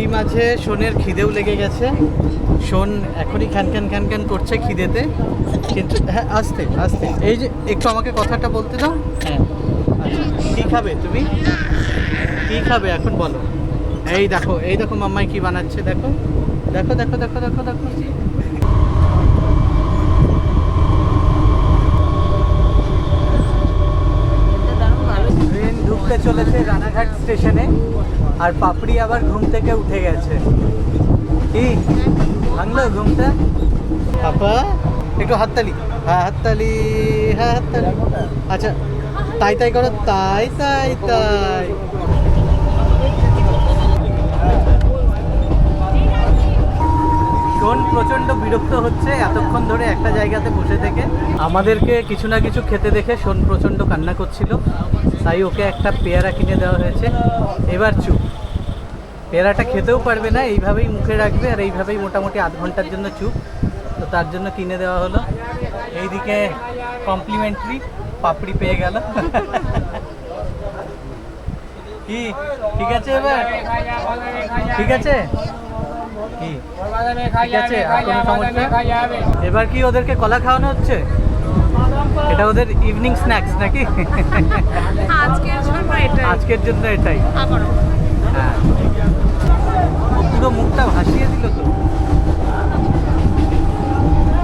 এই মাঝে শোনের খিদেও লেগে গেছে। শোন এখনই খ্যান খ্যান খ্যান খ্যান করছে খিদেতে, কিন্তু হ্যাঁ আস্তে আস্তে, এই যে একটু আমাকে কথাটা বলতে দাও। হ্যাঁ আচ্ছা, কী খাবে তুমি, কী খাবে এখন বলো? এই দেখো মাম্মাই কি বানাচ্ছে, দেখো দেখো দেখো দেখো দেখো দেখো। ট্রেন ঢুকতে চলেছে রানাঘাট স্টেশনে, আর পাপড়ি আবার ঘুম থেকে উঠে গেছে। কি ভাঙলো ঘুমটা? পাপা একটু হাততালি, হ্যাঁ হাততালি, হ্যাঁ হাততালি। আচ্ছা তাই তাই করো, তাই তাই তাই। শোন প্রচণ্ড বিরক্ত হচ্ছে এতক্ষণ ধরে একটা জায়গাতে বসে থেকে। আমাদেরকে কিছু না কিছু খেতে দেখে শোন প্রচণ্ড কান্না করছিল, তাই ওকে একটা পেয়ারা কিনে দেওয়া হয়েছে। এবার চুপ, পেয়ারাটা খেতেও পারবে না, এইভাবেই মুখে রাখবে আর এইভাবেই মোটামুটি আধ ঘন্টার জন্য চুপ। তো তার জন্য কিনে দেওয়া হলো। এইদিকে কমপ্লিমেন্টারি পাপড়ি পেয়ে গেল। কি ঠিক আছে এবার, ঠিক আছে কি ঠিক আছে, আর কোনো সমস্যা? এবার কি ওদেরকে কলা খাওয়ানো হচ্ছে? এটা ওদের ইভিনিং স্ন্যাক্স নাকি? আজকের জন্য এটাই। হ্যাঁ, ও পুরো মুখটা ভাসিয়ে দিল তো।